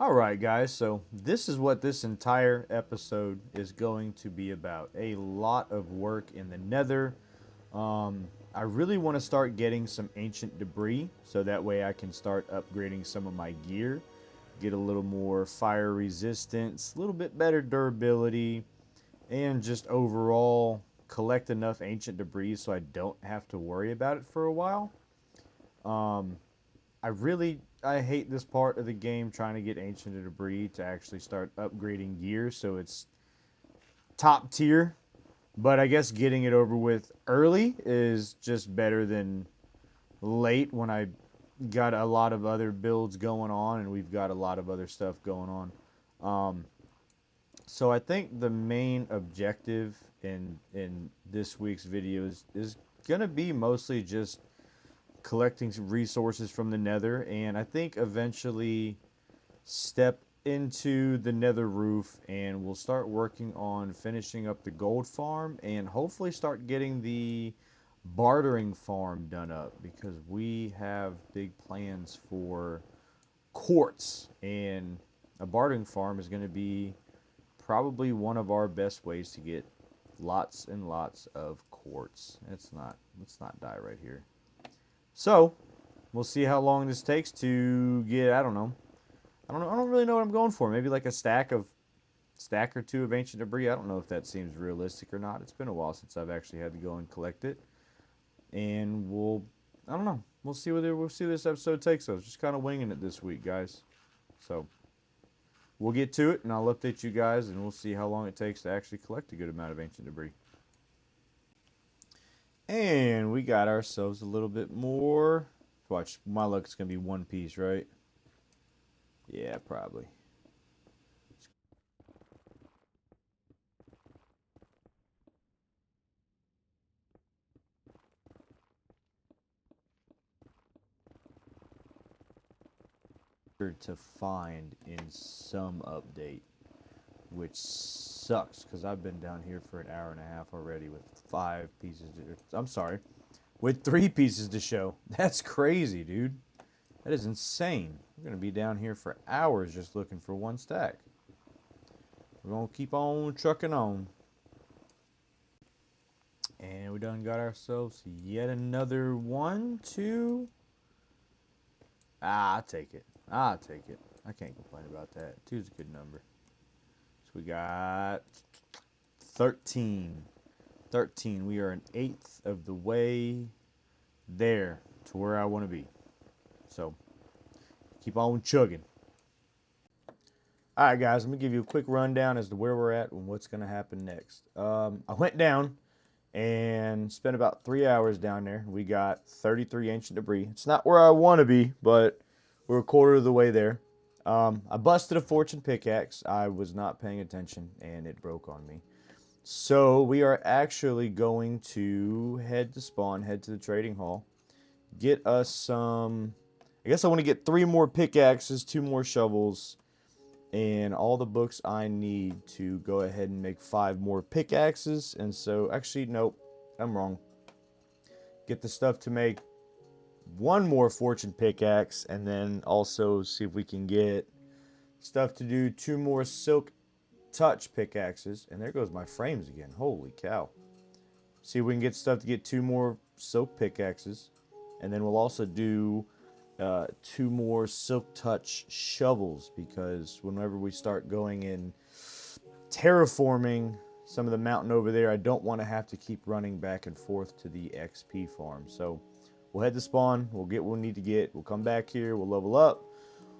Alright guys, so this is what this entire episode is going to be about. A lot of work in the Nether. I really want to start getting some ancient debris, so that way I can start upgrading some of my gear. Get a little more fire resistance, a little bit better durability, and just overall collect enough ancient debris so I don't have to worry about it for a while. Um, I hate this part of the game, trying to get ancient debris to actually start upgrading gear so it's top tier. But I guess getting it over with early is just better than late when I got a lot of other builds going on and we've got a lot of other stuff going on. Um, so I think the main objective in this week's video is gonna be mostly just collecting some resources from the Nether, and I think eventually step into the Nether roof, and we'll start working on finishing up the gold farm, and hopefully start getting the bartering farm done up because we have big plans for quartz, and a bartering farm is going to be probably one of our best ways to get lots and lots of quartz. Let's not die right here. So, we'll see how long this takes to get, I don't know. I don't really know what I'm going for. Maybe like a stack or two of ancient debris. I don't know if that seems realistic or not. It's been a while since I've actually had to go and collect it. And I don't know. We'll see where this episode takes us. Just kind of winging it this week, guys. So, we'll get to it and I'll update you guys and we'll see how long it takes to actually collect a good amount of ancient debris. And we got ourselves a little bit more. Watch, my luck is going to be one piece, right? Yeah, probably. To find in some update, which sucks because I've been down here for an hour and a half already with I'm sorry, with 3 pieces to show. That's crazy, dude. That is insane. We're going to be down here for hours just looking for one stack. We're going to keep on trucking on. And we done got ourselves yet another one, two. I'll take it. I'll take it. I can't complain about that. Two's a good number. So we got 13. 13. We are an eighth of the way there to where I want to be. So keep on chugging. Alright guys, I'm going to give you a quick rundown as to where we're at and what's going to happen next. I went down and spent about 3 hours down there. We got 33 ancient debris. It's not where I want to be, but we're a quarter of the way there. I busted a fortune pickaxe. I was not paying attention and it broke on me. So we are actually going to head to spawn, head to the trading hall, get us some. I guess I want to get 3 more pickaxes, 2 more shovels, and all the books I need to go ahead and make 5 more pickaxes. And so, actually, nope, I'm wrong. Get the stuff to make 1 more fortune pickaxe, and then also see if we can get stuff to do 2 more silk touch pickaxes. And there goes my frames again. Holy cow. See if we can get stuff to get 2 more silk pickaxes. And then we'll also do 2 more silk touch shovels, because whenever we start going in terraforming some of the mountain over there, I don't want to have to keep running back and forth to the XP farm. So we'll head to spawn, we'll get what we need to get, we'll come back here, we'll level up,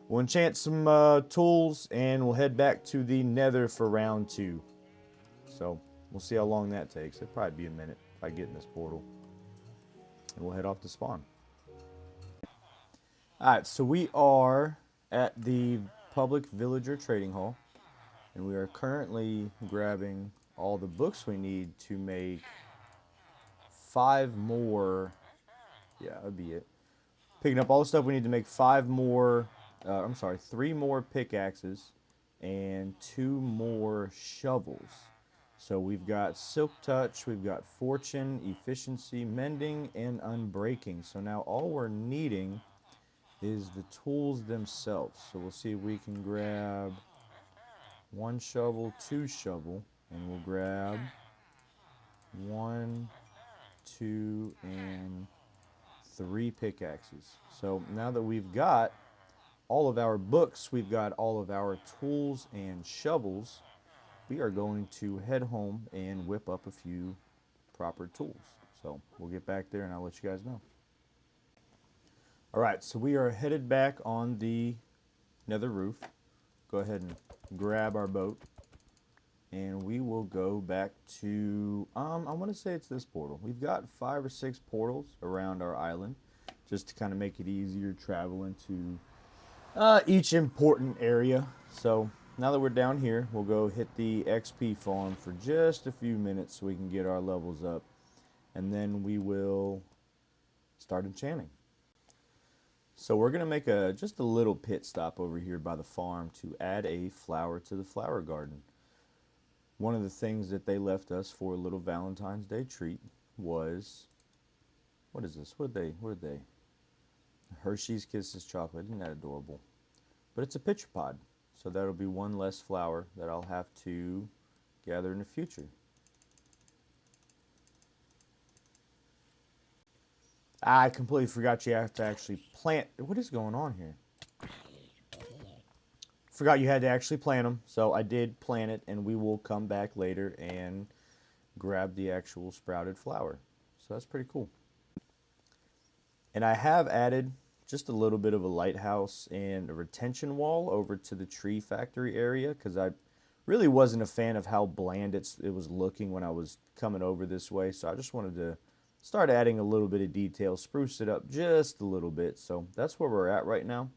we'll enchant some tools, and we'll head back to the Nether for round 2. So we'll see how long that takes. It'll probably be a minute if I get in this portal. And we'll head off to spawn. Alright, so we are at the public villager trading hall, and we are currently grabbing all the books we need to make 5 more. Yeah, that'd be it. Picking up all the stuff we need to make 5 more. 3 more pickaxes and 2 more shovels. So we've got silk touch, we've got fortune, efficiency, mending, and unbreaking. So now all we're needing is the tools themselves. So we'll see if we can grab 1 shovel, 2 shovel, and we'll grab 1, 2, and 3 pickaxes. So now that we've got all of our books, we've got all of our tools and shovels, we are going to head home and whip up a few proper tools. So we'll get back there and I'll let you guys know. All right, so we are headed back on the nether roof. Go ahead and grab our boat and we will go back to, I want to say it's this portal. We've got 5 or 6 portals around our island just to kind of make it easier traveling to each important area. So now that we're down here, we'll go hit the XP farm for just a few minutes so we can get our levels up. And then we will start enchanting. So we're going to make just a little pit stop over here by the farm to add a flower to the flower garden. One of the things that they left us for a little Valentine's Day treat was, what is this? What are they? Hershey's Kisses chocolate. Isn't that adorable? But it's a pitcher pod. So that'll be one less flower that I'll have to gather in the future. I completely forgot you have to actually plant. What is going on here? Forgot you had to actually plant them. So I did plant it, and we will come back later and grab the actual sprouted flower. So that's pretty cool. And I have added just a little bit of a lighthouse and a retention wall over to the tree factory area because I really wasn't a fan of how bland it was looking when I was coming over this way. So I just wanted to start adding a little bit of detail, spruce it up just a little bit. So that's where we're at right now.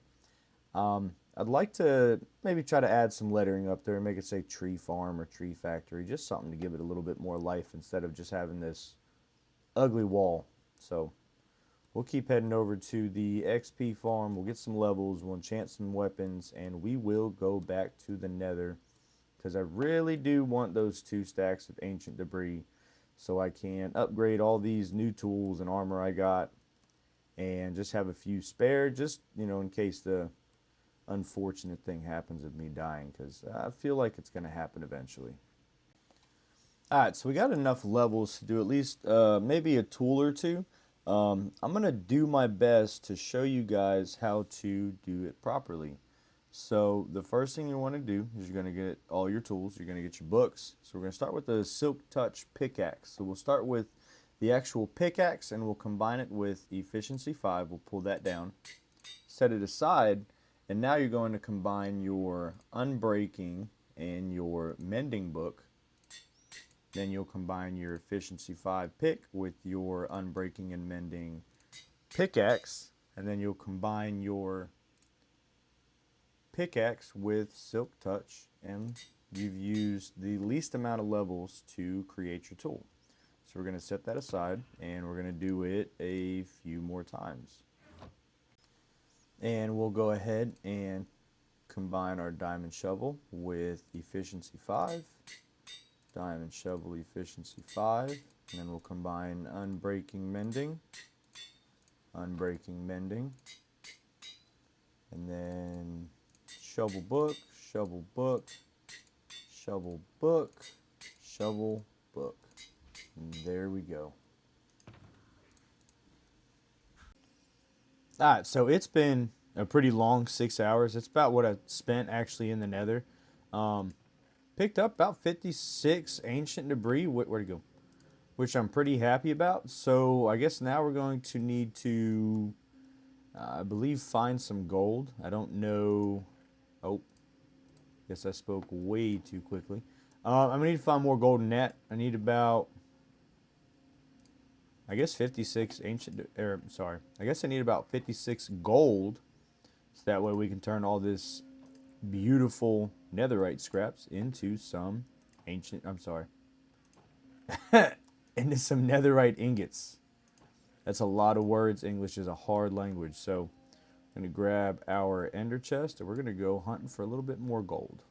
I'd like to maybe try to add some lettering up there and make it say tree farm or tree factory, just something to give it a little bit more life instead of just having this ugly wall. So we'll keep heading over to the XP farm. We'll get some levels, we'll enchant some weapons, and we will go back to the nether because I really do want those 2 stacks of ancient debris so I can upgrade all these new tools and armor I got and just have a few spare, just, you know, in case the unfortunate thing happens of me dying, because I feel like it's going to happen eventually. Alright, so we got enough levels to do at least maybe a tool or 2. I'm going to do my best to show you guys how to do it properly. So the first thing you want to do is you're going to get all your tools. You're going to get your books. So we're going to start with the Silk Touch pickaxe. So we'll start with the actual pickaxe and we'll combine it with Efficiency 5. We'll pull that down, set it aside, and now you're going to combine your Unbreaking and your Mending book. Then you'll combine your Efficiency 5 pick with your Unbreaking and Mending pickaxe, and then you'll combine your pickaxe with Silk Touch, and you've used the least amount of levels to create your tool. So we're going to set that aside, and we're going to do it a few more times. And we'll go ahead and combine our Diamond Shovel with Efficiency 5. Diamond Shovel, Efficiency 5. And then we'll combine Unbreaking, Mending. Unbreaking, Mending. And then Shovel Book, Shovel Book, Shovel Book, Shovel Book. And there we go. Alright, so it's been a pretty long 6 hours. It's about what I spent actually in the nether. Picked up about 56 ancient debris. Where'd it go? Which I'm pretty happy about. So I guess now we're going to need to, I believe, find some gold. I don't know. Oh, guess I spoke way too quickly. I'm going to need to find more gold than that. I need about, I guess, 56 ancient, sorry. I guess I need about 56 gold. So that way we can turn all this beautiful netherite scraps into some ancient, I'm sorry, into some netherite ingots. That's a lot of words. English is a hard language. So I'm going to grab our ender chest and we're going to go hunting for a little bit more gold.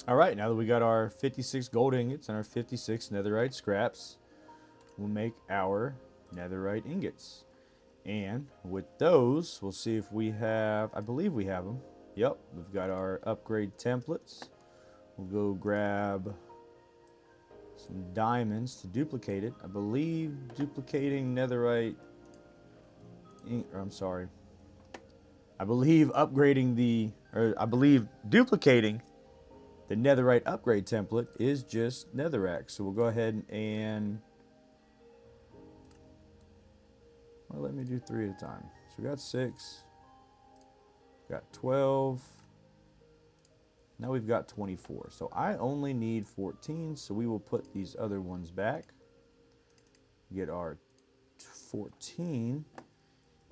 All right, now that we got our 56 gold ingots and our 56 netherite scraps, we'll make our netherite ingots. And with those, we'll see if we have, I believe we have them. Yep, we've got our upgrade templates. We'll go grab some diamonds to duplicate it. I believe duplicating netherite, I'm sorry. I believe duplicating the netherite upgrade template is just netherrack. So we'll go ahead and, well, let me do 3 at a time. So we got 6, got 12. Now we've got 24. So I only need 14, so we will put these other ones back. Get our 14.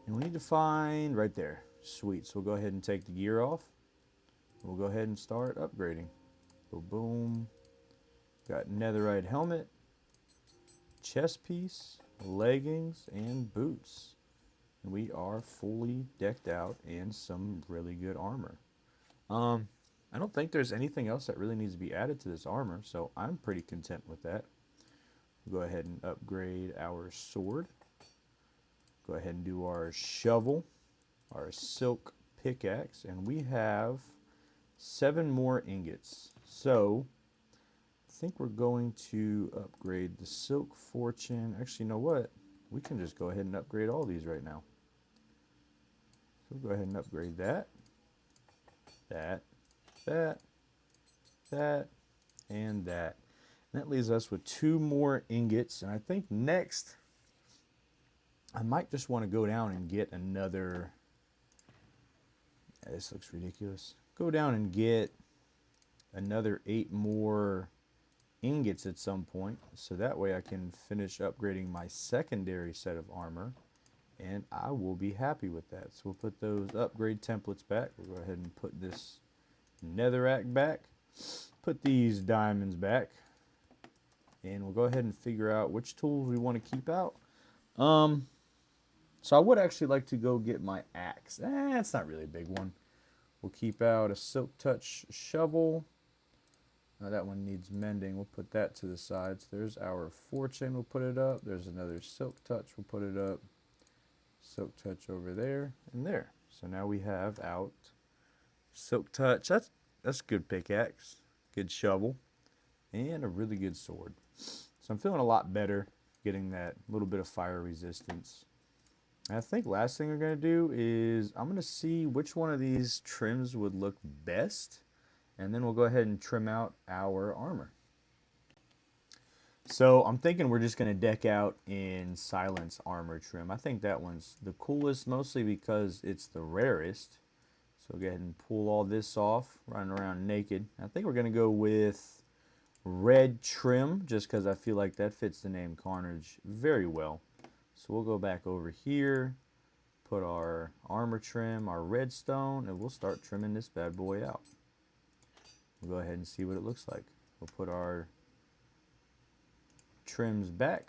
And we need to find right there. Sweet. So we'll go ahead and take the gear off. We'll go ahead and start upgrading. Boom, boom. Got netherite helmet, chest piece, leggings, and boots. And we are fully decked out in some really good armor. I don't think there's anything else that really needs to be added to this armor, so I'm pretty content with that. We'll go ahead and upgrade our sword. Go ahead and do our shovel, our silk pickaxe, and we have 7 more ingots. So I think we're going to upgrade the silk fortune. Actually, you know what? We can just go ahead and upgrade all these right now. So we'll go ahead and upgrade that, that, and that. And that leaves us with 2 more ingots. And I think next, I might just want to go down and get another. This looks ridiculous. Go down and get another 8 more ingots at some point. So that way I can finish upgrading my secondary set of armor. And I will be happy with that. So we'll put those upgrade templates back. We'll go ahead and put this netherrack back. Put these diamonds back. And we'll go ahead and figure out which tools we want to keep out. So I would actually like to go get my axe. It's not really a big one. We'll keep out a silk touch shovel. Now that one needs mending. We'll put that to the side. So there's our fortune. We'll put it up. There's another silk touch. We'll put it up. Silk touch over there and there. So now we have out silk touch. That's a good pickaxe, good shovel, and a really good sword. So I'm feeling a lot better getting that little bit of fire resistance. And I think last thing we're going to do is I'm going to see which one of these trims would look best, and then we'll go ahead and trim out our armor. So I'm thinking we're just going to deck out in silence armor trim. I think that one's the coolest, mostly because it's the rarest. So go ahead and pull all this off, running around naked. I think we're going to go with red trim, just because I feel like that fits the name Carnage very well. So we'll go back over here, put our armor trim, our redstone, and we'll start trimming this bad boy out. We'll go ahead and see what it looks like. We'll put our trims back.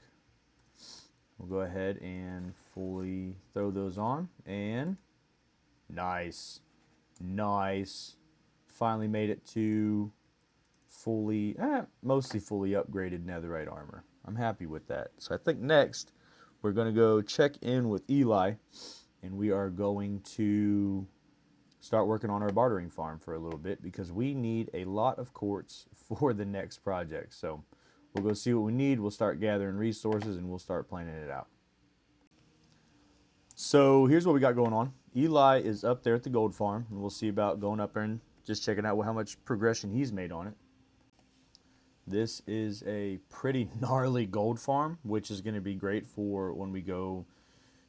We'll go ahead and fully throw those on, and nice. Finally made it to mostly fully upgraded netherite armor. I'm happy with that. So I think next we're going to go check in with Eli, and we are going to start working on our bartering farm for a little bit because we need a lot of quartz for the next project. So we'll go see what we need. We'll start gathering resources and we'll start planning it out. So here's what we got going on. Eli is up there at the gold farm, and we'll see about going up there and just checking out how much progression he's made on it. This is a pretty gnarly gold farm, which is going to be great for when we go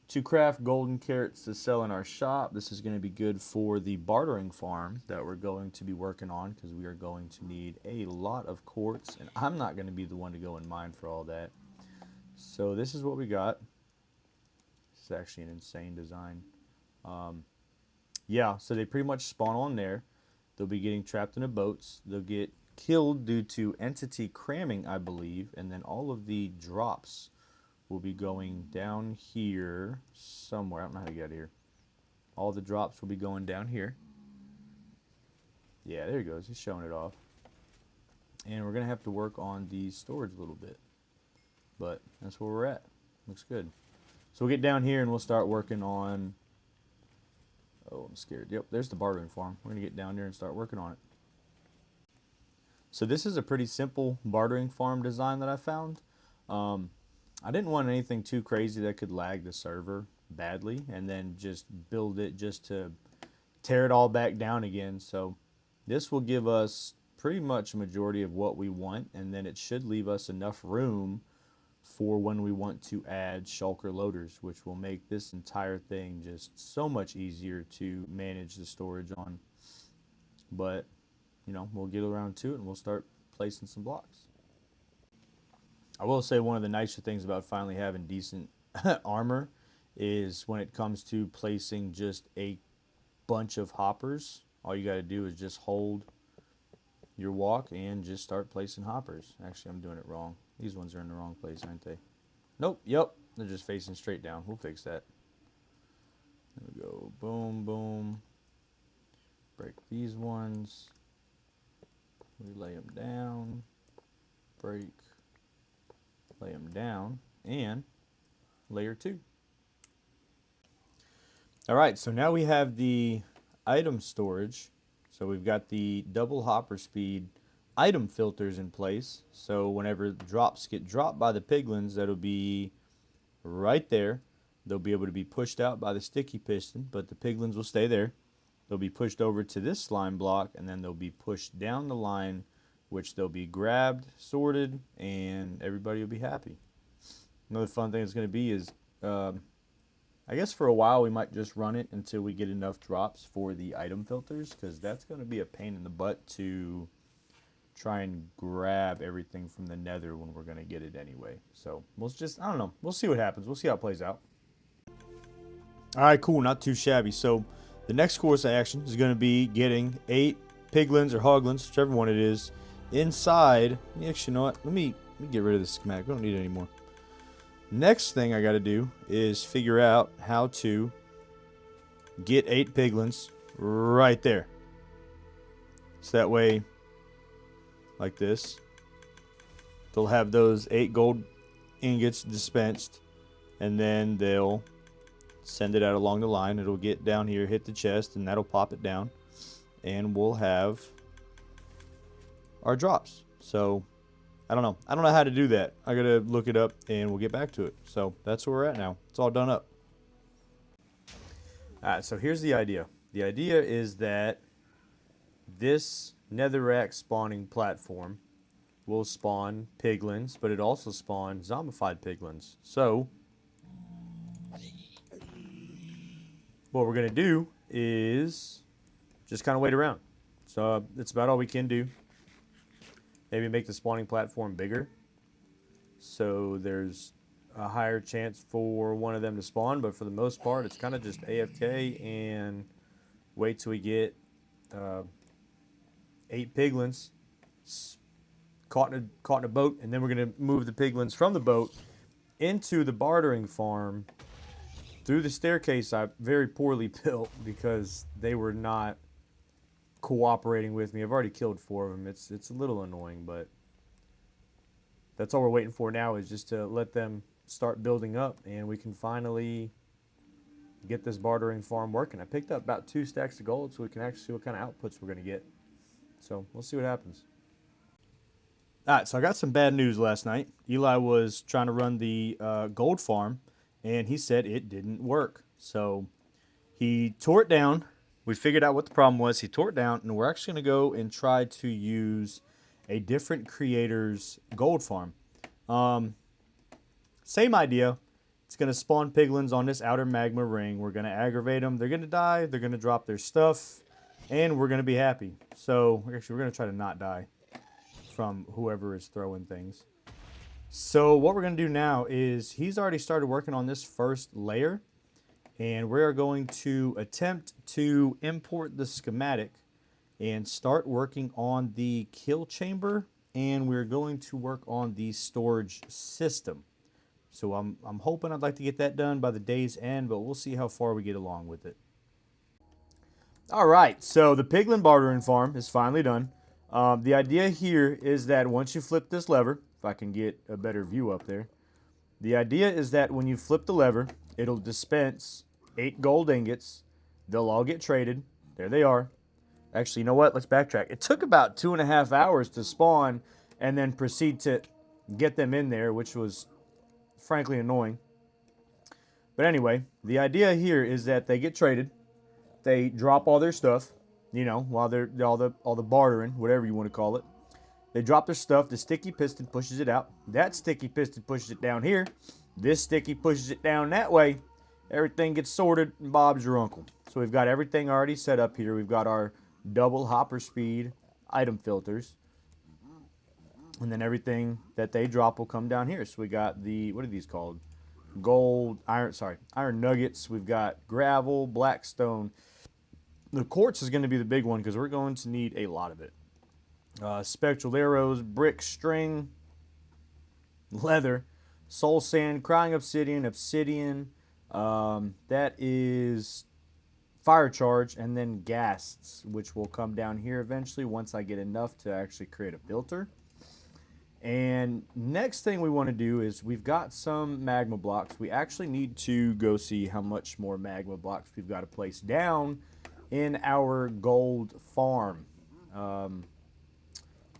to craft golden carrots to sell in our shop. This is going to be good for the bartering farm that we're going to be working on because we are going to need a lot of quartz, and I'm not going to be the one to go and mine for all that. So this is what we got. It's actually an insane design. Yeah, so they pretty much spawn on there. They'll be getting trapped in the boats. They'll get killed due to entity cramming, I believe, and then all of the drops will be going down here somewhere. I don't know how to get out of here. All the drops will be going down here. Yeah, there he goes. He's showing it off. And we're going to have to work on the storage a little bit. But that's where we're at. Looks good. So we'll get down here and we'll start working on... Oh, I'm scared. Yep, there's the bartering farm. We're going to get down there and start working on it. So this is a pretty simple bartering farm design that I found. I didn't want anything too crazy that could lag the server badly, and then just build it just to tear it all back down again. So this will give us pretty much a majority of what we want, and then it should leave us enough room for when we want to add shulker loaders, which will make this entire thing just so much easier to manage the storage on. But, you know, we'll get around to it and we'll start placing some blocks. I will say one of the nicer things about finally having decent armor is when it comes to placing just a bunch of hoppers, all you got to do is just hold your walk and just start placing hoppers. Actually, I'm doing it wrong. These ones are in the wrong place, aren't they? Nope, yep, they're just facing straight down. We'll fix that. There we go. Boom, boom. Break these ones. We lay them down. Break. Lay them down. And layer 2. Alright, so now we have the item storage. So we've got the double hopper speed item filters in place. So whenever drops get dropped by the piglins, that'll be right there. They'll be able to be pushed out by the sticky piston, but the piglins will stay there. They'll be pushed over to this slime block, and then they'll be pushed down the line, which they'll be grabbed, sorted, and everybody will be happy. Another fun thing it's going to be is, I guess for a while we might just run it until we get enough drops for the item filters, because that's going to be a pain in the butt to try and grab everything from the nether when we're going to get it anyway. So we'll just, I don't know, we'll see what happens. We'll see how it plays out. Alright, cool, not too shabby. So the next course of action is going to be getting 8 piglins or hoglins, whichever one it is, inside. Actually, you know what? Let me get rid of this schematic. We don't need it anymore. Next thing I got to do is figure out how to get 8 piglins right there. So that way, like this, they'll have those 8 gold ingots dispensed, and then they'll send it out along the line. It'll get down here, hit the chest, and that'll pop it down, and we'll have our drops. So I don't know how to do that. I gotta look it up and we'll get back to it. So that's where we're at now. It's all done up. Alright, so here's the idea. The idea is that this netherrack spawning platform will spawn piglins, but it also spawns zombified piglins. So what we're going to do is just kind of wait around. So that's about all we can do. Maybe make the spawning platform bigger, so there's a higher chance for one of them to spawn, but for the most part it's kind of just AFK and wait till we get 8 piglins caught in a boat, and then we're going to move the piglins from the boat into the bartering farm through the staircase I very poorly built because they were not cooperating with me. I've already killed 4 of them. It's a little annoying, but that's all we're waiting for now, is just to let them start building up, and we can finally get this bartering farm working. I picked up about 2 stacks of gold, so we can actually see what kind of outputs we're going to get. So we'll see what happens. Alright, so I got some bad news last night. Eli was trying to run the gold farm, and he said it didn't work. So he tore it down. We figured out what the problem was. He tore it down, and we're actually going to go and try to use a different creator's gold farm. Same idea. It's going to spawn piglins on this outer magma ring. We're going to aggravate them. They're going to die. They're going to drop their stuff, and we're going to be happy. So actually, we're going to try to not die from whoever is throwing things. So what we're going to do now is he's already started working on this first layer, and we're going to attempt to import the schematic and start working on the kill chamber, and we're going to work on the storage system. So I'm hoping I'd like to get that done by the day's end, but we'll see how far we get along with it. Alright, so the piglin bartering farm is finally done. The idea here is that once you flip this lever, if I can get a better view up there, the idea is that when you flip the lever, It'll dispense 8 gold ingots. They'll all get traded. There they are. Actually, you know what? Let's backtrack. It took about 2.5 hours to spawn and then proceed to get them in there, which was frankly annoying. But anyway, the idea here is that they get traded. They drop all their stuff, you know, while they're all the bartering, whatever you want to call it. They drop their stuff. The sticky piston pushes it out. That sticky piston pushes it down here. This sticky pushes it down that way. Everything gets sorted, and Bob's your uncle. So we've got everything already set up here. We've got our double hopper speed item filters. And then everything that they drop will come down here. So we got the, what are these called? Iron nuggets. We've got gravel, blackstone. The quartz is going to be the big one because we're going to need a lot of it. Spectral arrows, brick, string, leather, soul sand, crying obsidian, that is fire charge, and then ghasts, which will come down here eventually once I get enough to actually create a filter. And next thing we want to do is we've got some magma blocks. We actually need to go see how much more magma blocks we've got to place down in our gold farm.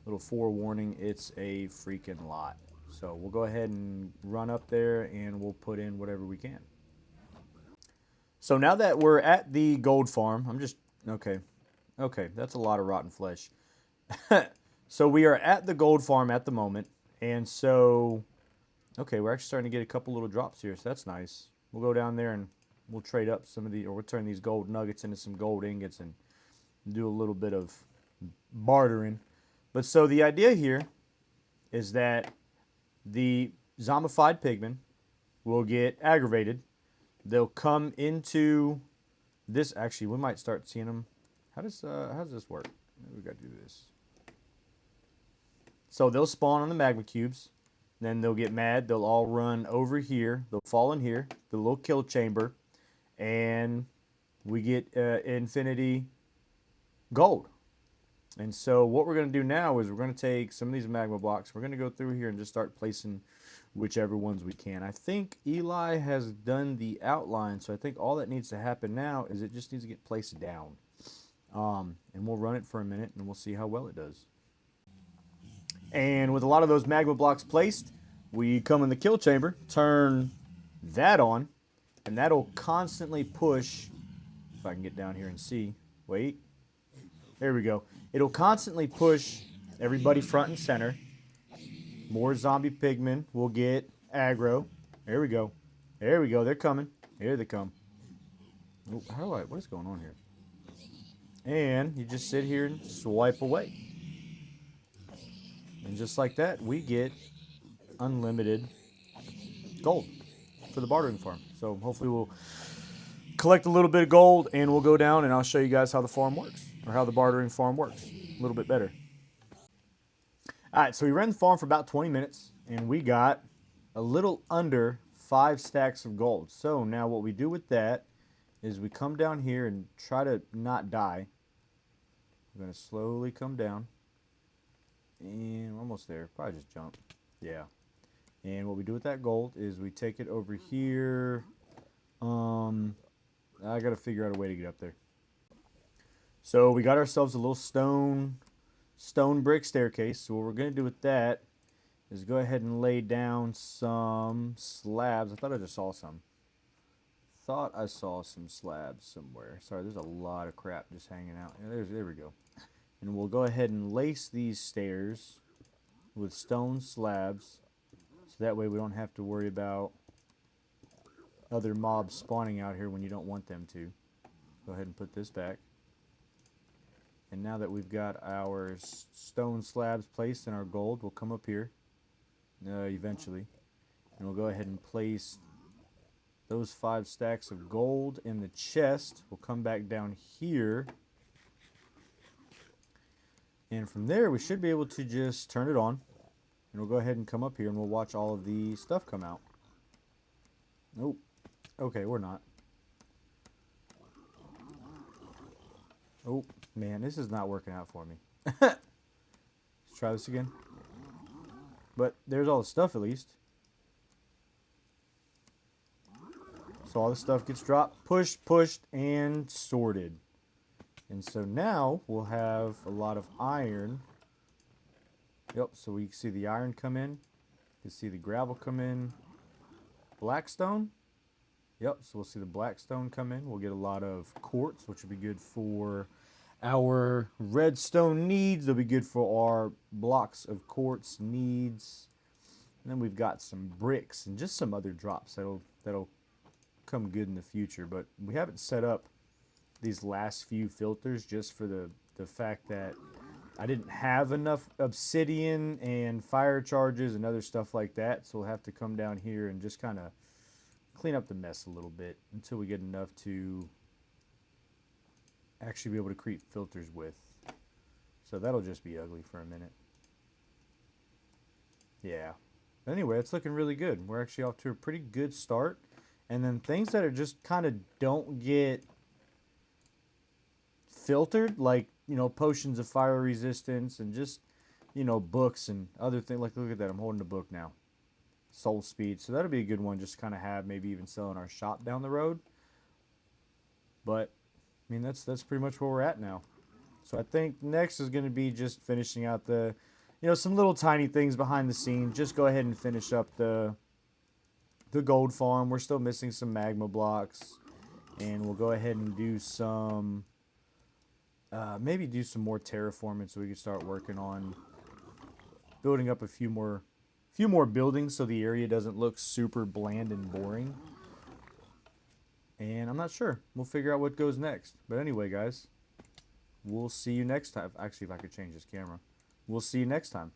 Little forewarning, it's a freaking lot. So we'll go ahead and run up there and we'll put in whatever we can. So now that we're at the gold farm, okay, that's a lot of rotten flesh. So we are at the gold farm at the moment, and so, okay, we're actually starting to get a couple little drops here, so that's nice. We'll go down there and we'll trade up some of the, or we'll turn these gold nuggets into some gold ingots and do a little bit of bartering. But so the idea here is that the zombified pigmen will get aggravated. They'll come into this. Actually, we might start seeing them. How does this work? We got to do this. So they'll spawn on the magma cubes. Then they'll get mad. They'll all run over here. They'll fall in here, the little kill chamber, and we get infinity gold. And so what we're going to do now is we're going to take some of these magma blocks. We're going to go through here and just start placing whichever ones we can. I think Eli has done the outline, so I think all that needs to happen now is it just needs to get placed down. And we'll run it for a minute and we'll see how well it does. And with a lot of those magma blocks placed, we come in the kill chamber, turn that on, and that'll constantly push, if I can get down here and see, wait, there we go. It'll constantly push everybody front and center. More zombie pigmen will get aggro. There we go. There we go. They're coming. Here they come. Oh, what is going on here? And you just sit here and swipe away. And just like that, we get unlimited gold for the bartering farm. So hopefully we'll collect a little bit of gold and we'll go down and I'll show you guys how the farm works, or how the bartering farm works a little bit better. All right, so we ran the farm for about 20 minutes and we got a little under 5 stacks of gold. So now what we do with that is we come down here and try to not die. We're going to slowly come down. And we're almost there. Probably just jump. Yeah. And what we do with that gold is we take it over here. I got to figure out a way to get up there. So we got ourselves a little stone brick staircase. So what we're going to do with that is go ahead and lay down some slabs. I thought I just saw some. Thought I saw some slabs somewhere. Sorry, there's a lot of crap just hanging out. Yeah, there we go. And we'll go ahead and lace these stairs with stone slabs. So that way we don't have to worry about other mobs spawning out here when you don't want them to. Go ahead and put this back. And now that we've got our stone slabs placed in our gold, we'll come up here eventually. And we'll go ahead and place those 5 stacks of gold in the chest. We'll come back down here. And from there, we should be able to just turn it on. And we'll go ahead and come up here and we'll watch all of the stuff come out. Nope. Okay, we're not. Oh, man, this is not working out for me. Let's try this again. But there's all the stuff at least. So all the stuff gets dropped, pushed, and sorted. And so now we'll have a lot of iron. Yep, so we can see the iron come in. You can see the gravel come in. Blackstone. Yep, so we'll see the blackstone come in. We'll get a lot of quartz, which will be good for our redstone needs. They'll be good for our blocks of quartz needs. And then we've got some bricks and just some other drops that'll come good in the future. But we haven't set up these last few filters just for the fact that I didn't have enough obsidian and fire charges and other stuff like that. So we'll have to come down here and just kind of clean up the mess a little bit until we get enough to actually be able to create filters with. So that'll just be ugly for a minute. Yeah. Anyway, it's looking really good. We're actually off to a pretty good start. And then things that are just kind of don't get filtered, like, you know, potions of fire resistance and just, you know, books and other things. Like, look at that. I'm holding a book now. Soul speed. So that'll be a good one just kind of have, maybe even sell in our shop down the road. But, I mean, that's pretty much where we're at now. So I think next is going to be just finishing out the, you know, some little tiny things behind the scenes. Just go ahead and finish up the gold farm. We're still missing some magma blocks. And we'll go ahead and do some, maybe do some more terraforming so we can start working on building up a few more buildings so the area doesn't look super bland and boring. And I'm not sure. We'll figure out what goes next. But anyway, guys, we'll see you next time. Actually, if I could change this camera. We'll see you next time.